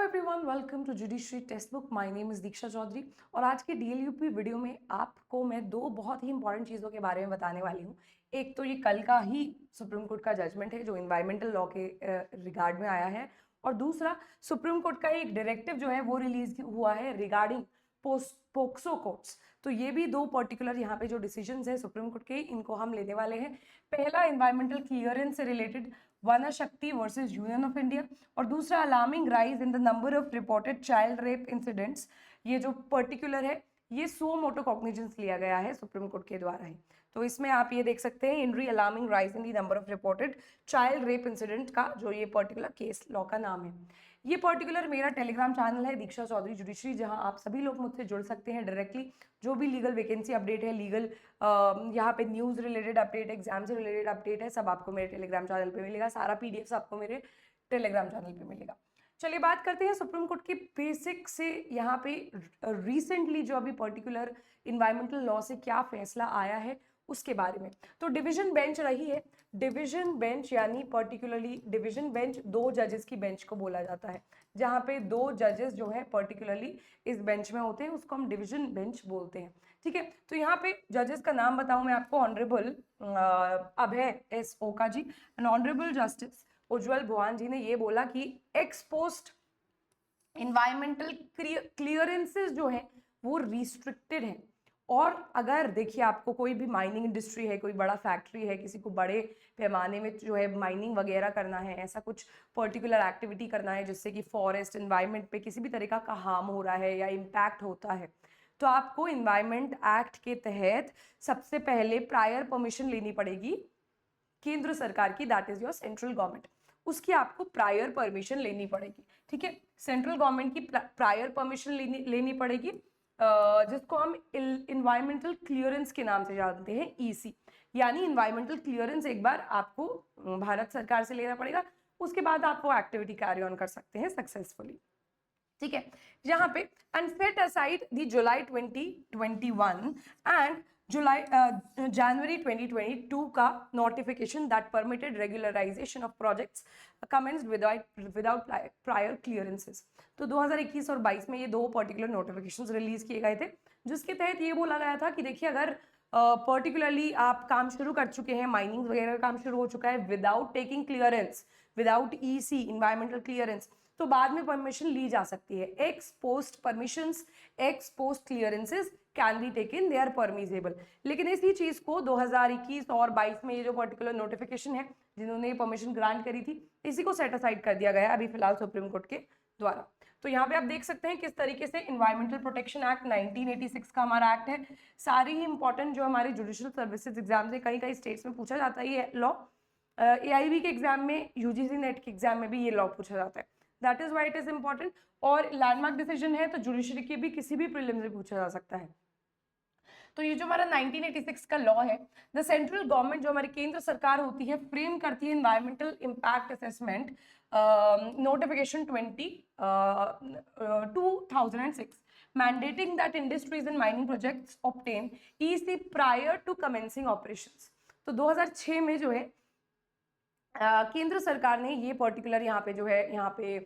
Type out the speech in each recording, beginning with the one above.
Everyone, welcome to judiciary text book. My name is Diksha Chaudhary और आज के डीएलयूपी वीडियो में आपको मैं दो बहुत ही इंपॉर्टेंट चीज़ों के बारे में बताने वाली हूँ। एक तो ये कल का ही सुप्रीम कोर्ट का जजमेंट है जो इन्वायरमेंटल लॉ के रिगार्ड में आया है, और दूसरा सुप्रीम कोर्ट का एक डायरेक्टिव जो है वो रिलीज हुआ है रिगार्डिंग पोक्सो कोर्ट्स। तो ये भी दो पर्टिकुलर यहाँ पे जो डिसीजंस है सुप्रीम कोर्ट के, इनको हम लेने वाले हैं। पहला एनवायरमेंटल क्लियरेंस से रिलेटेड वन शक्ति वर्सेस यूनियन ऑफ इंडिया, और दूसरा alarming rise in the number of reported child rape incidents. ये जो पर्टिकुलर है ये सो मोटो कॉग्निजेंस लिया गया है सुप्रीम कोर्ट के द्वारा ही। तो इसमें आप ये देख सकते हैं, इनरी alarming rise in the number of reported child rape incident का जो ये पर्टिकुलर केस लॉ का नाम है। ये पर्टिकुलर मेरा टेलीग्राम चैनल है दीक्षा चौधरी जुडिशरी, जहां आप सभी लोग मुझसे जुड़ सकते हैं डायरेक्टली। जो भी लीगल वैकेंसी अपडेट है, लीगल यहाँ पे न्यूज़ रिलेटेड अपडेट, एग्जाम से रिलेटेड अपडेट है, सब आपको मेरे टेलीग्राम चैनल पे मिलेगा। सारा पीडीएफ आपको मेरे टेलीग्राम चैनल पे मिलेगा। चलिए बात करते हैं सुप्रीम कोर्ट के बेसिक से। यहाँ पे रिसेंटली जो अभी पर्टिकुलर इन्वायरमेंटल लॉ से क्या फैसला आया है उसके बारे में। तो डिवीजन बेंच रही है। डिवीजन बेंच यानी पर्टिकुलरली डिवीजन बेंच दो जजेस की बेंच को बोला जाता है, जहाँ पे दो जजेस जो है पर्टिकुलरली इस बेंच में होते हैं, उसको हम डिवीजन बेंच बोलते हैं। ठीक है, तो यहाँ पे जजेस का नाम बताऊं मैं आपको। ऑनरेबल अभय एस ओका जी एंड ऑनरेबल जस्टिस उज्जवल भुआन जी ने ये बोला कि एक्स पोस्ट इन्वायरमेंटल क्लियरेंसेस जो है वो रिस्ट्रिक्टेड है। और अगर देखिए आपको कोई भी माइनिंग इंडस्ट्री है, कोई बड़ा फैक्ट्री है, किसी को बड़े पैमाने में जो है माइनिंग वगैरह करना है, ऐसा कुछ पर्टिकुलर एक्टिविटी करना है जिससे कि फॉरेस्ट इन्वायरमेंट पे किसी भी तरीका का हार्म हो रहा है या इम्पैक्ट होता है, तो आपको इन्वायरमेंट एक्ट के तहत सबसे पहले प्रायर परमिशन लेनी पड़ेगी केंद्र सरकार की, that is your central government. उसकी आपको प्रायर परमिशन लेनी पड़ेगी। ठीक है, सेंट्रल गवर्नमेंट की प्रायर परमिशन लेनी पड़ेगी, जिसको हम इन्वायरमेंटल क्लियरेंस के नाम से जानते हैं, ईसी। यानी इन्वायरमेंटल क्लियरेंस एक बार आपको भारत सरकार से लेना पड़ेगा, उसके बाद आप वो एक्टिविटी कैरी ऑन कर सकते हैं सक्सेसफुली। ठीक है, यहाँ पे and set aside the July 2021 and January 2022 का notification that permitted regularisation of projects commenced without prior clearances. तो 2021 और 22 में ये दो पर्टिकुलर नोटिफिकेशंस रिलीज किए गए थे, जिसके तहत ये बोला गया था कि देखिए अगर पर्टिकुलरली आप काम शुरू कर चुके हैं, माइनिंग वगैरह का काम शुरू हो चुका है without taking clearance, without EC environmental clearance, तो बाद में परमिशन ली जा सकती है। Ex post permissions, ex post clearances can be taken, they are permissible. लेकिन इसी चीज को 2021 और 22 में ये जो पर्टिकुलर नोटिफिकेशन है जिन्होंने परमिशन ग्रांट करी थी, इसी को सेट असाइड कर दिया गया अभी फिलहाल सुप्रीम कोर्ट के द्वारा। तो यहाँ पे आप देख सकते हैं किस तरीके से इन्वायरमेंटल प्रोटेक्शन एक्ट 1986 का हमारा एक्ट है। सारी ही इंपॉर्टेंट जो हमारे जुडिशियल सर्विसेज एग्जाम से कई कई स्टेट्स में पूछा जाता है ये लॉ। AIB के एग्जाम में, यूजीसी नेट के एग्जाम में भी ये लॉ पूछा जाता है, that is why it is important. और लैंडमार्क डिसीजन है तो जुडिशरी के भी किसी भी प्रीलिम से पूछा जा सकता है। तो ये जो हमारा 1986 का लॉ है, द सेंट्रल गवर्नमेंट जो हमारी केंद्र सरकार होती है फ्रेम करती है environmental impact assessment notification 2006 mandating that industries and mining projects obtain EC prior to commencing operations। तो 2006 में जो है केंद्र सरकार ने ये पर्टिकुलर यहाँ पे जो है यहाँ पे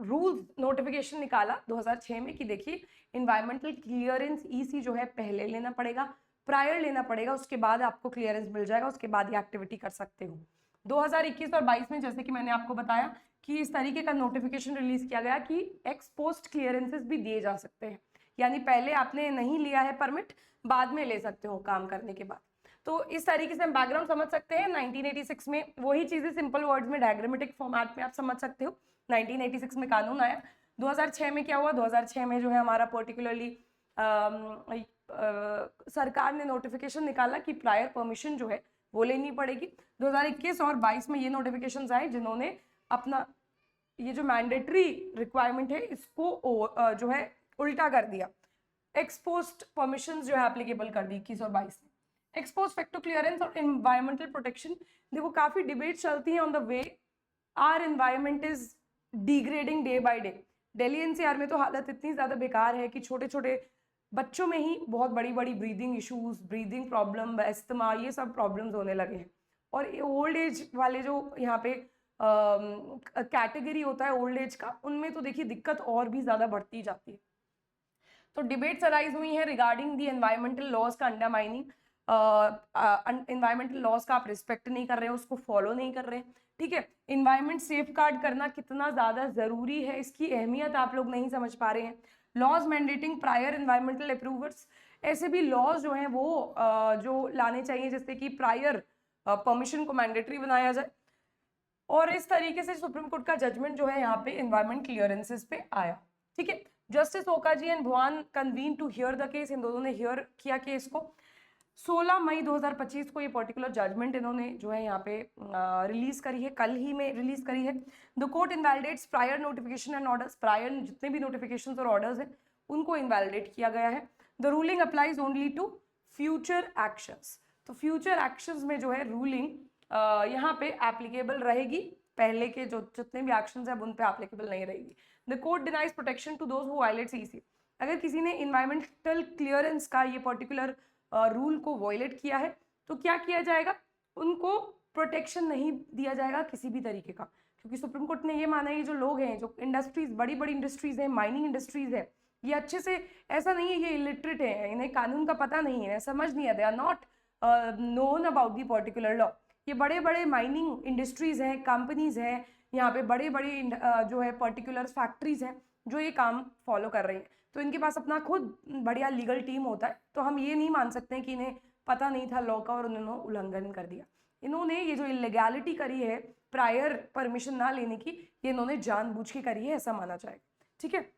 रूल्स नोटिफिकेशन निकाला 2006 में कि देखिए इन्वायरमेंटल क्लियरेंस ईसी जो है पहले लेना पड़ेगा, प्रायर लेना पड़ेगा, उसके बाद आपको क्लियरेंस मिल जाएगा, उसके बाद ये एक्टिविटी कर सकते हो। 2021 और 22 में जैसे कि मैंने आपको बताया कि इस तरीके का नोटिफिकेशन रिलीज किया गया कि एक्स पोस्ट क्लियरेंसेस भी दिए जा सकते हैं, यानी पहले आपने नहीं लिया है परमिट, बाद में ले सकते हो काम करने के बाद। तो इस तरीके से हम बैकग्राउंड समझ सकते हैं। 1986 में वही चीजें सिंपल वर्ड्स में डायग्रामेटिक फॉर्मेट में आप समझ सकते हो। 1986 में कानून आया, 2006 में क्या हुआ, 2006 में जो है हमारा पर्टिकुलरली सरकार ने नोटिफिकेशन निकाला कि प्रायर परमिशन जो है वो लेनी पड़ेगी। 2021 और 22 में ये नोटिफिकेशंस आए जिन्होंने अपना ये जो मैंडेटरी रिक्वायरमेंट है इसको जो है उल्टा कर दिया, एक्सपोस्ट परमिशन जो है एप्लीकेबल कर दी 21 और 22 में। एक्सपोस्ट फैक्टर क्लियरेंस और एनवायरमेंटल प्रोटेक्शन, देखो काफी डिबेट चलती है on the way are environment is degrading day by day. Delhi NCR में तो हालत इतनी ज्यादा बेकार है कि छोटे छोटे बच्चों में ही बहुत बड़ी बड़ी breathing issues, breathing problem, asthma, ये सब प्रॉब्लम्स होने लगे हैं। और ओल्ड एज वाले जो यहाँ पे कैटेगरी होता है ओल्ड एज का, उनमें तो देखिए दिक्कत और भी ज्यादा बढ़ती जाती है। तो डिबेट्स अराइज हुई हैं रिगार्डिंग दी एनवायरमेंटल लॉज का अंडरमाइनिंग, एनवायरमेंटल लॉज का आप रिस्पेक्ट नहीं कर रहे हैं, उसको फॉलो नहीं कर रहे हैं, ठीक है। इन्वायरमेंट सेफ गार्ड करना कितना ज्यादा जरूरी है, इसकी अहमियत आप लोग नहीं समझ पा रहे हैं। Laws mandating prior environmental approvers, ऐसे भी लॉज जो हैं वो जो लाने चाहिए जैसे कि प्रायर परमिशन को मैंडेटरी बनाया जाए। और इस तरीके से सुप्रीम कोर्ट का जजमेंट जो है यहाँ पे एनवायरमेंट क्लियरेंसेस पे आया, ठीक है। Justice Oka ji and Bhuyan convene to hear the case, इन दोनों ने हियर किया केस को। 16 मई 2025 को ये पर्टिकुलर जजमेंट इन्होंने जो है यहाँ पे रिलीज करी है, कल ही में रिलीज करी है। The court invalidates prior notification and orders, prior जितने भी नोटिफिकेशन और ऑर्डर्स हैं उनको इनवैलिडेट किया गया है। The ruling applies only to future actions, तो फ्यूचर एक्शंस में जो है रूलिंग यहाँ पे एप्लीकेबल रहेगी, पहले के जो जितने भी एक्शंस हैं उन पे एप्लीकेबल नहीं रहेगी। The court denies protection to those who violate CC, अगर किसी ने इन्वायरमेंटल क्लियरेंस का ये पर्टिकुलर रूल को वॉयलेट किया है तो क्या किया जाएगा, उनको प्रोटेक्शन नहीं दिया जाएगा किसी भी तरीके का, क्योंकि सुप्रीम कोर्ट ने ये माना है ये जो लोग हैं, जो इंडस्ट्रीज, बड़ी बड़ी इंडस्ट्रीज हैं, माइनिंग इंडस्ट्रीज है, ये अच्छे से, ऐसा नहीं है ये इलिटरेट है, इन्हें कानून का पता नहीं है, समझ नहीं है, they are not known about the particular law. ये बड़े बड़े माइनिंग इंडस्ट्रीज हैं, कंपनीज हैं, यहाँ पे बड़े बड़े जो है पर्टिकुलर फैक्ट्रीज हैं जो ये काम फॉलो कर रही हैं, तो इनके पास अपना खुद बढ़िया लीगल टीम होता है, तो हम ये नहीं मान सकते कि इन्हें पता नहीं था लॉ का और उन्होंने उल्लंघन कर दिया। इन्होंने ये जो इलीगैलिटी करी है प्रायर परमिशन ना लेने की, ये इन्होंने जानबूझ के करी है, ऐसा माना जाएगा, ठीक है।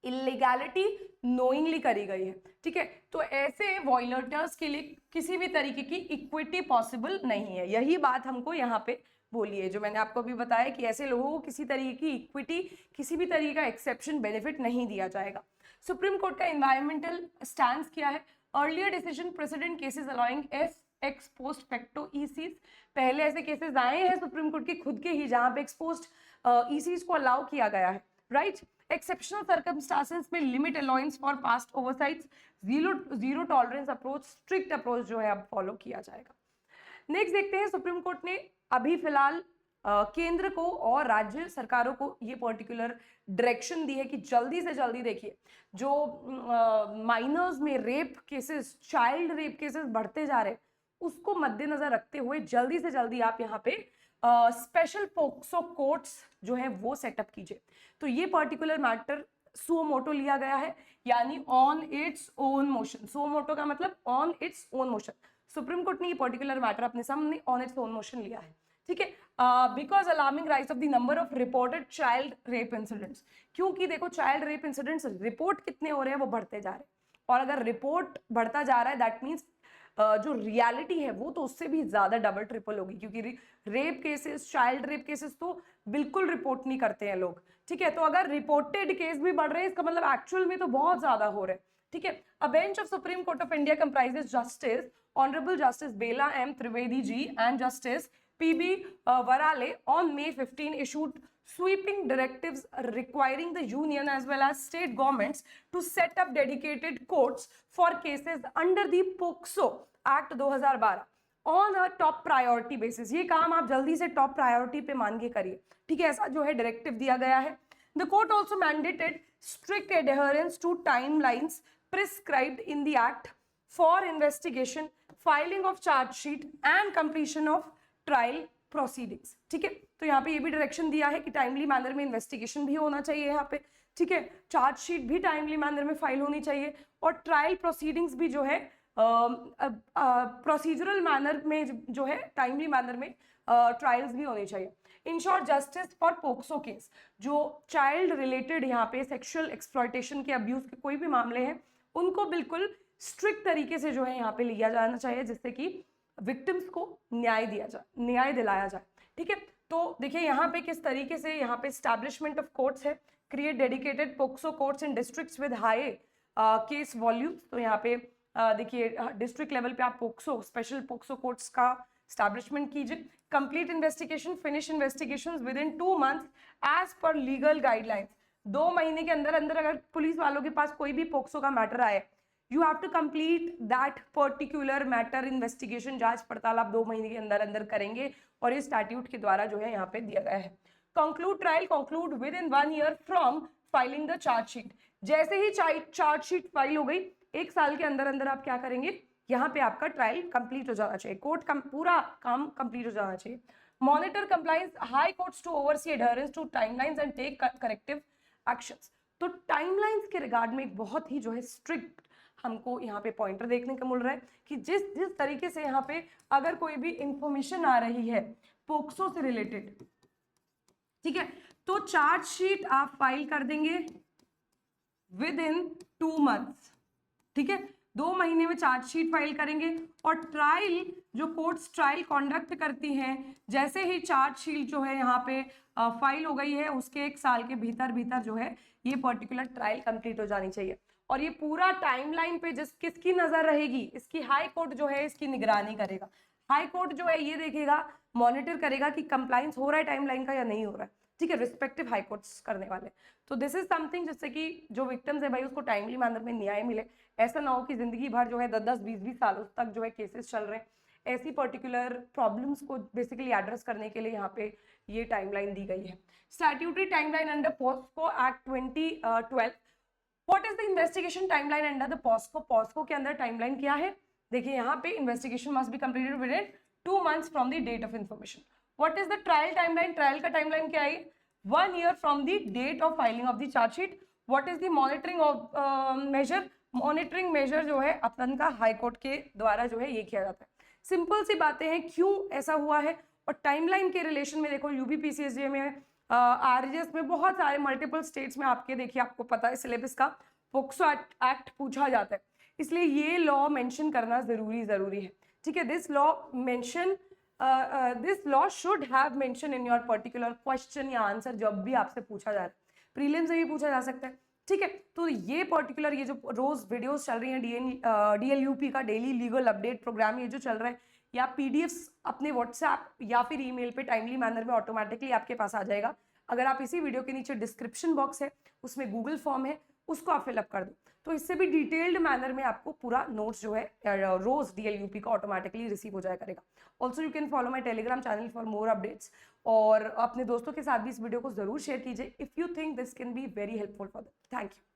इलीगैलिटी नोइंगली करी गई है, ठीक है। तो ऐसे वॉयलेटर्स के लिए किसी भी तरीके की इक्विटी पॉसिबल नहीं है, यही बात हमको यहाँ पे बोली है, जो मैंने आपको अभी बताया कि ऐसे लोगों को किसी तरीके की इक्विटी, किसी भी तरीके का एक्सेप्शन बेनिफिट नहीं दिया जाएगा। सुप्रीम कोर्ट का एनवायरमेंटल स्टैंड क्या है, earlier decision precedent cases allowing ex post facto ECs, पहले ऐसे केसेस आए हैं सुप्रीम कोर्ट के खुद के ही जहां पे एक्सपोस्ट ईसीज को अलाउ किया गया है, राइट। एक्सेप्शनल सर्कमस्टांसेस में limit allowance for past oversights, zero tolerance approach, strict approach जो है अब फॉलो किया जाएगा। नेक्स्ट देखते हैं, सुप्रीम कोर्ट ने अभी फिलहाल केंद्र को और राज्य सरकारों को ये पर्टिकुलर डायरेक्शन दी है कि जल्दी से जल्दी देखिए जो माइनर्स में rape cases, child rape cases बढ़ते जा रहे हैं, उसको मद्देनजर रखते हुए जल्दी से जल्दी आप यहाँ पे स्पेशल पोक्सो कोर्ट्स जो है वो सेटअप कीजिए। तो ये पर्टिकुलर मैटर सुओ मोटो लिया गया है, यानी on its own motion, suo motu का मतलब on its own motion, supreme court ने ये पर्टिकुलर मैटर अपने सामने ऑन इट्स ओन मोशन लिया है, ठीक है। Because alarming rise of the number of reported child rape incidents, क्योंकि देखो चाइल्ड रेप इंसिडेंट्स रिपोर्ट कितने हो रहे हैं वो बढ़ते जा रहे हैं, और अगर रिपोर्ट बढ़ता जा रहा है दैट मीन्स जो रियलिटी है वो तो उससे भी ज्यादा डबल ट्रिपल होगी, क्योंकि rape cases, child rape cases तो बिल्कुल रिपोर्ट नहीं करते हैं लोग, ठीक है। तो अगर रिपोर्टेड केस भी बढ़ रहे हैं इसका मतलब एक्चुअल में तो बहुत ज्यादा हो रहे हैं, ठीक है। A bench of Supreme Court of India comprises justice honourable justice Bela M Trivedi ji and justice PB Varale on May 15 issued sweeping directives requiring the union as well as state governments to set up dedicated courts for cases under the POCSO Act 2012 on a top priority basis। ये काम आप जल्दी से top priority पे मान के करिए, ठीक है, ऐसा जो है डायरेक्टिव दिया गया है। The court also mandated strict adherence to timelines prescribed in the act for investigation, filing of charge sheet and completion of trial proceedings, ठीक है। तो यहाँ पे ये भी डायरेक्शन दिया है कि टाइमली मैनर में इन्वेस्टिगेशन भी होना चाहिए यहाँ पे, ठीक है, चार्जशीट भी टाइमली मैनर में फाइल होनी चाहिए, और ट्रायल प्रोसीडिंग्स भी जो है प्रोसीजरल मैनर में जो है टाइमली मैनर में ट्रायल्स भी होनी चाहिए। In short justice for POCSO case, जो चाइल्ड रिलेटेड यहाँ पे सेक्सुअल एक्सप्लॉयटेशन के, अब्यूज के कोई भी मामले हैं उनको बिल्कुल स्ट्रिक्ट तरीके से जो है यहाँ पे लिया जाना चाहिए, जिससे कि विक्टिम्स को न्याय दिया जाए, न्याय दिलाया जाए, ठीक है। तो देखिए यहाँ पे किस तरीके से यहाँ पे एस्टैब्लिशमेंट ऑफ कोर्ट्स है, create dedicated POCSO courts in districts with high case volumes. तो यहाँ पे देखिए डिस्ट्रिक्ट लेवल पे आप पोक्सो, स्पेशल पोक्सो कोर्ट्स का एस्टैब्लिशमेंट कीजिए। Complete investigation, finish investigations within 2 months as per legal guidelines. 2 महीने के अंदर अंदर अगर पुलिस वालों के पास कोई भी पोक्सो का मैटर आए, you have to complete that particular matter investigation, जांच पड़ताल आप 2 महीने के अंदर अंदर करेंगे और ये स्टैट्यूट के द्वारा जो है यहाँ पे दिया गया है। Conclude trial, conclude with in 1 year from filing the chargesheet. जैसे ही चार्जशीट फाइल हो गई 1 साल के अंदर अंदर आप क्या करेंगे, यहाँ पे आपका ट्रायल कंप्लीट हो जाना चाहिए, कोर्ट का पूरा काम कंप्लीट हो जाना चाहिए। Monitor compliance, high courts to oversee adherence to timelines and take corrective actions. तो टाइमलाइंस के रिगार्ड में बहुत ही जो है स्ट्रिक्ट हमको यहाँ पे पॉइंटर देखने को मिल रहा है कि जिस जिस तरीके से यहाँ पे अगर कोई भी इंफॉर्मेशन आ रही है पोक्सो से रिलेटेड, ठीक है, तो चार्जशीट आप फाइल कर देंगे विद इन 2 मंथ्स, ठीक है, 2 महीने में चार्जशीट फाइल करेंगे। और ट्रायल जो कोर्ट्स ट्रायल कंडक्ट करती हैं, जैसे ही चार्जशीट जो है यहाँ पे फाइल हो गई है उसके 1 साल के भीतर भीतर जो है ये पर्टिकुलर ट्रायल कंप्लीट हो जानी चाहिए। और ये पूरा टाइमलाइन पे किसकी नजर रहेगी, इसकी हाई कोर्ट जो है इसकी निगरानी करेगा। हाई कोर्ट जो है ये देखेगा, मॉनिटर करेगा कि कंप्लायंस हो रहा है टाइमलाइन का या नहीं हो रहा है, ठीक है, रिस्पेक्टिव हाई कोर्ट्स करने वाले। तो दिस इज समथिंग जिससे कि जो विक्टिम्स है भाई उसको टाइमली मैनर में न्याय मिले। ऐसा ना हो कि जिंदगी भर जो है 10-10, 20-20 सालों तक जो है केसेस चल रहे हैं। ऐसी पर्टिकुलर प्रॉब्लम्स को बेसिकली एड्रेस करने के लिए यहाँ पे ये टाइमलाइन दी गई है। Statutory timeline under POCSO act 2012। What is the investigation timeline under the POCSO? POCSO के अंदर टाइमलाइन क्या है, देखिए यहाँ पे investigation must be completed within 2 months from the date of information. What is the trial timeline? Trial का timeline क्या है? 1 year from the date of filing of the chargesheet. What is the monitoring of measure? Monitoring measure जो है अपन का high court के द्वारा जो है ये किया जाता है। सिंपल सी बातें हैं क्यों ऐसा हुआ है। और टाइमलाइन के रिलेशन में देखो यूपीपीसीएसजे में, आरजेएस में, बहुत सारे मल्टीपल स्टेट्स में आपके देखिए आपको पता है सिलेबस का पोक्सो एक्ट पूछा जाता है, इसलिए ये लॉ मेंशन करना जरूरी है, ठीक है। This law should have mention in your particular question या आंसर जब भी आपसे पूछा जा रहा है, प्रीलिम्स से भी पूछा जा सकता है, ठीक है। तो ये पर्टिकुलर ये जो रोज वीडियोस चल रही हैं डीएलयूपी का डेली लीगल अपडेट प्रोग्राम ये जो चल रहा है, या पीडीएफ्स अपने व्हाट्सएप या फिर ईमेल पे टाइमली मैनर में ऑटोमेटिकली आपके पास आ जाएगा। अगर आप इसी वीडियो के नीचे डिस्क्रिप्शन बॉक्स है उसमें गूगल फॉर्म है उसको आप फिलअप कर दो, तो इससे भी डिटेल्ड मैनर में आपको पूरा नोट्स जो है रोज डीएलयूपी का ऑटोमेटिकली रिसीव हो जाया करेगा। Also you can follow my Telegram channel for more updates, और अपने दोस्तों के साथ भी इस वीडियो को जरूर शेयर कीजिए if you think this can be very helpful for them. Thank you.